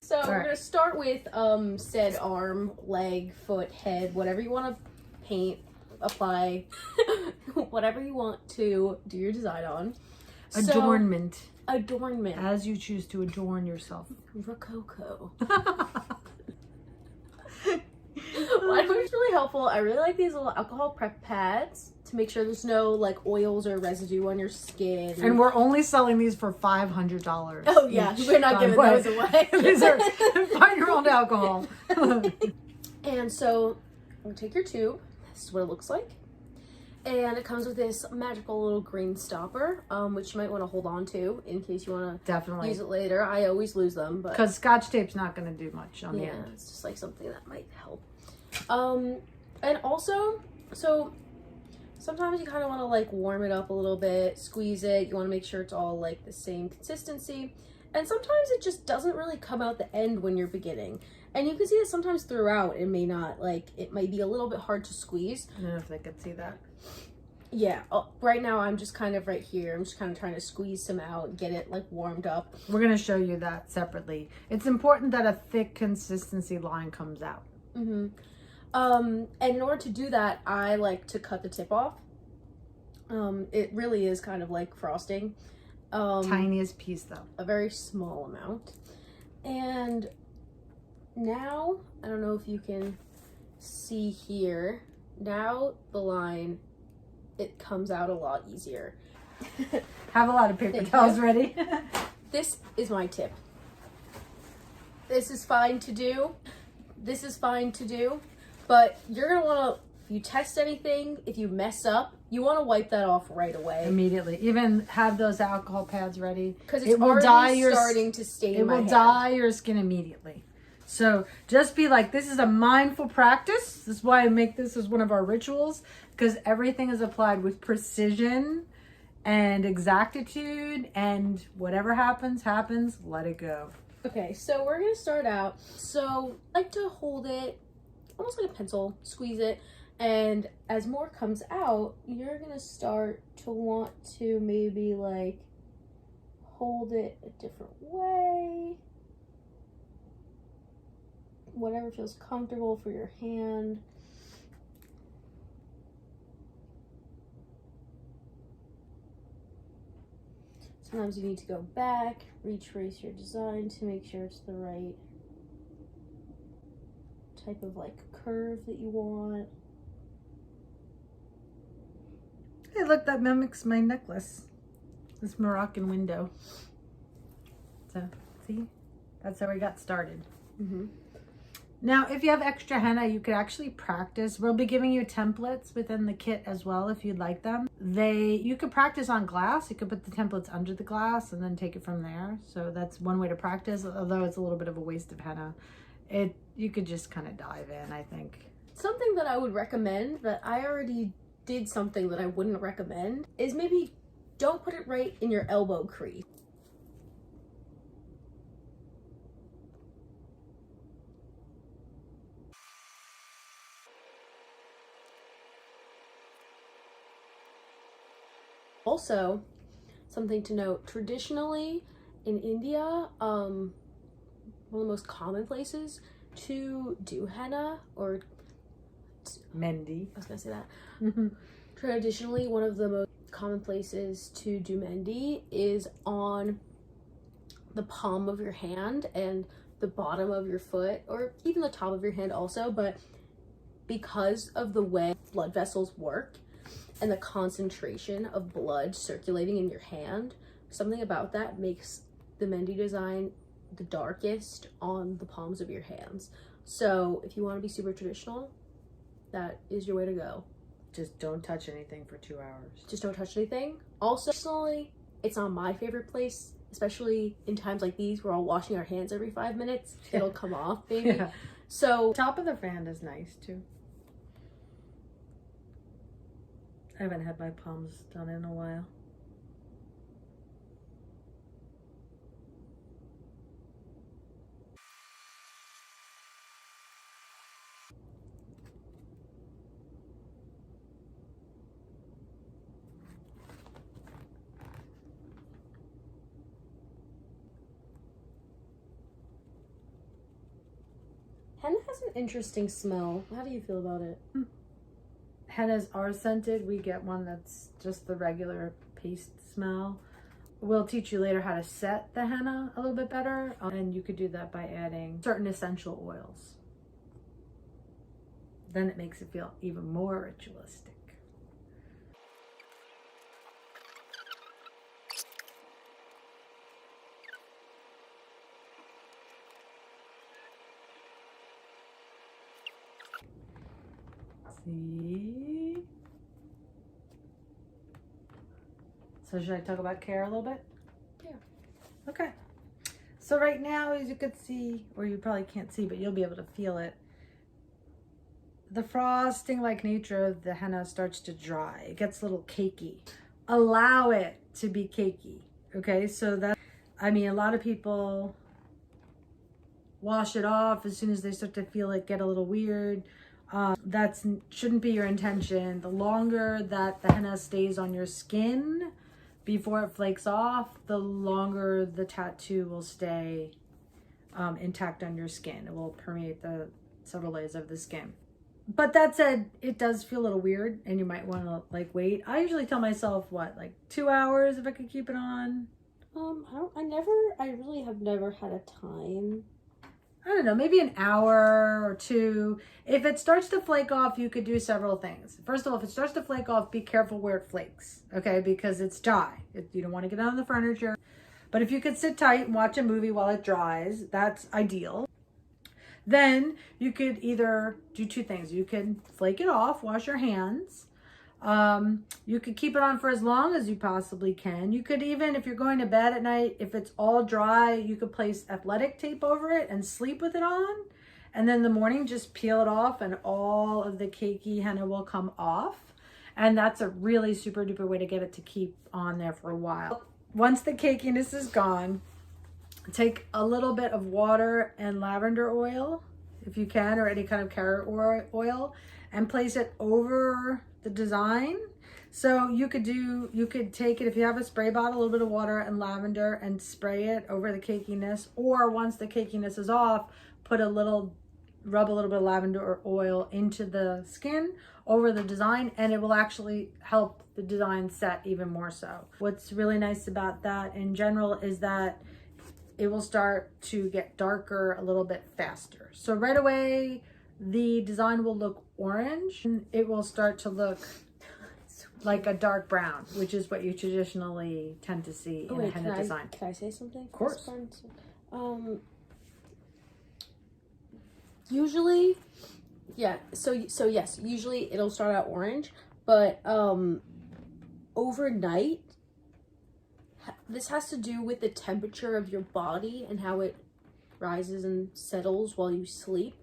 So we're gonna start with said arm, leg, foot, head, whatever you want to paint, apply, whatever you want to do your design on. Adornment. So, adornment. As you choose to adorn yourself. Rococo. Well, I think it's really helpful. I really like these little alcohol prep pads to make sure there's no like oils or residue on your skin. And we're only selling these for $500. Oh yeah, we're not giving those away. These are 5-year-old alcohol. And so, we'll take your tube. This is what it looks like. And it comes with this magical little green stopper, which you might want to hold on to in case you want to Definitely use it later. I always lose them, but because Scotch tape's not going to do much on the end. It's just like something that might help. And also, so sometimes you kind of want to like warm it up a little bit, squeeze it. You want to make sure it's all like the same consistency. And sometimes it just doesn't really come out the end when you're beginning. And you can see that sometimes throughout it may not, like, it might be a little bit hard to squeeze. I don't know if they could see that. Yeah, right now I'm just kind of right here. I'm just kind of trying to squeeze some out, get it like warmed up. We're going to show you that separately. It's important that a thick consistency line comes out. Mm-hmm. And in order to do that, I like to cut the tip off. It really is kind of like frosting. Tiniest piece though. A very small amount. And now, I don't know if you can see here, now the line, it comes out a lot easier. Have a lot of paper towels ready. This is my tip. This is fine to do. This is fine to do. But you're going to want to, if you test anything, if you mess up, you want to wipe that off right away. Immediately. Even have those alcohol pads ready. Because it's already starting to stain my hair. It will dye your skin immediately. So just be like, this is a mindful practice. This is why I make this as one of our rituals. Because everything is applied with precision and exactitude. And whatever happens, happens. Let it go. Okay, so we're going to start out. So I like to hold it almost like a pencil, squeeze it, and as more comes out, you're gonna start to want to maybe like hold it a different way, whatever feels comfortable for your hand. Sometimes you need to go back, retrace your design to make sure it's the right type of like curve that you want. Hey, look, that mimics my necklace. This Moroccan window. So, see? That's how we got started. Mm-hmm. Now, if you have extra henna, you could actually practice. We'll be giving you templates within the kit as well if you'd like them. You could practice on glass. You could put the templates under the glass and then take it from there. So that's one way to practice, although it's a little bit of a waste of henna. You could just kind of dive in, I think. Something that I would recommend, that I already did something that I wouldn't recommend, is maybe don't put it right in your elbow crease. Also, something to note, traditionally in India, one of the most common places to do henna, or Mendhi. I was gonna say that. Traditionally, one of the most common places to do Mendhi is on the palm of your hand and the bottom of your foot, or even the top of your hand also, but because of the way blood vessels work and the concentration of blood circulating in your hand, something about that makes the Mendhi design the darkest on the palms of your hands. So if you want to be super traditional, that is your way to go. Just don't touch anything for 2 hours. Just don't touch anything. Also, personally, it's not my favorite place, especially in times like these, we're all washing our hands every 5 minutes. It'll come off, baby. Yeah. So Top of the fan is nice too. I haven't had my palms done in a while. Henna has an interesting smell. How do you feel about it? Hennas are scented. We get one that's just the regular paste smell. We'll teach you later how to set the henna a little bit better. And you could do that by adding certain essential oils. Then it makes it feel even more ritualistic. See? So should I talk about care a little bit? Yeah. Okay. So right now, as you can see, or you probably can't see, but you'll be able to feel it, the frosting-like nature of the henna starts to dry. It gets a little cakey. Allow it to be cakey. Okay, so that, I mean, a lot of people wash it off as soon as they start to feel it get a little weird. That shouldn't be your intention. The longer that the henna stays on your skin before it flakes off, the longer the tattoo will stay intact on your skin. It will permeate the several layers of the skin. But that said, it does feel a little weird and you might want to like wait. I usually tell myself what, like 2 hours if I could keep it on. I really have never had a time. I don't know, maybe an hour or two. If it starts to flake off, you could do several things. First of all, if it starts to flake off, be careful where it flakes, okay? Because it's dry. You don't want to get on the furniture. But if you could sit tight and watch a movie while it dries, that's ideal. Then you could either do two things. You can flake it off, wash your hands. You could keep it on for as long as you possibly can. You could even, if you're going to bed at night, if it's all dry, you could place athletic tape over it and sleep with it on. And then in the morning, just peel it off and all of the cakey henna will come off. And that's a really super duper way to get it to keep on there for a while. Once the cakiness is gone, take a little bit of water and lavender oil, if you can, or any kind of carrot oil, and place it over the design. So you could take it, if you have a spray bottle, a little bit of water and lavender and spray it over the cakiness, or once the cakiness is off, rub a little bit of lavender oil into the skin over the design, and it will actually help the design set even more so. What's really nice about that in general is that it will start to get darker a little bit faster. So right away, the design will look orange and it will start to look like a dark brown, which is what you traditionally tend to see in a henna design. Can I say something? Of course. Usually, yeah, so yes, usually it'll start out orange, but overnight, this has to do with the temperature of your body and how it rises and settles while you sleep.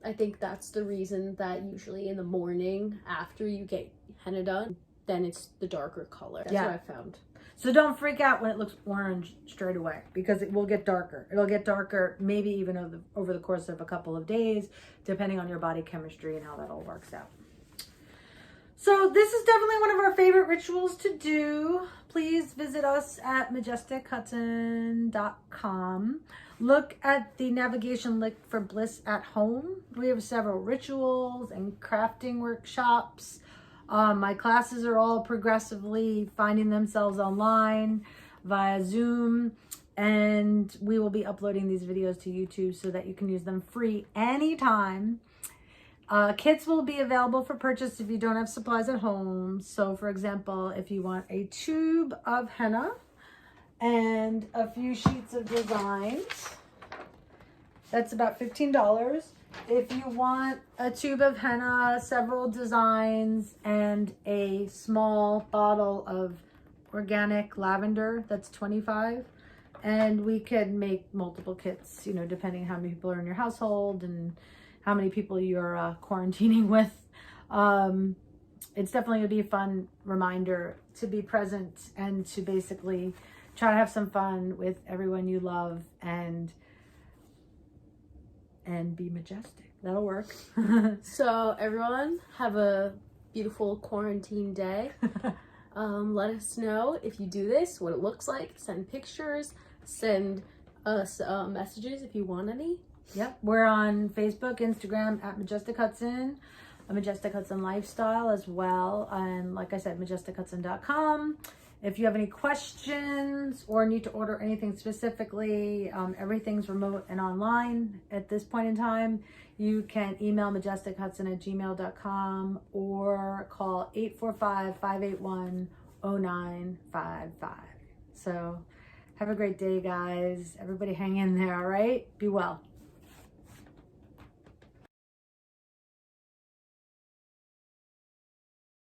I think that's the reason that usually in the morning after you get henna done, then it's the darker color. That's what I found. So don't freak out when it looks orange straight away, because it will get darker. It'll get darker maybe even over the course of a couple of days, depending on your body chemistry and how that all works out. So this is definitely one of our favorite rituals to do. Please visit us at majestichudson.com. Look at the navigation link for Bliss at Home. We have several rituals and crafting workshops. My classes are all progressively finding themselves online via Zoom, and we will be uploading these videos to YouTube so that you can use them free anytime. Kits will be available for purchase if you don't have supplies at home. So for example, if you want a tube of henna and a few sheets of designs, that's about $15. If you want a tube of henna, several designs, and a small bottle of organic lavender, that's $25. And we can make multiple kits, you know, depending how many people are in your household and how many people you're quarantining with. It's definitely gonna be a fun reminder to be present and to basically try to have some fun with everyone you love and be majestic. That'll work. So everyone, have a beautiful quarantine day. Let us know if you do this, what it looks like. Send pictures, send us messages if you want any. Yep, we're on Facebook, Instagram at Majestic Hudson, a Majestic Hudson Lifestyle as well, and like I said, majestichudson.com. If you have any questions or need to order anything specifically, everything's remote and online at this point in time. You can email majestichudson@gmail.com or call 845-581-0955. So have a great day, guys. Everybody hang in there, all right? Be well.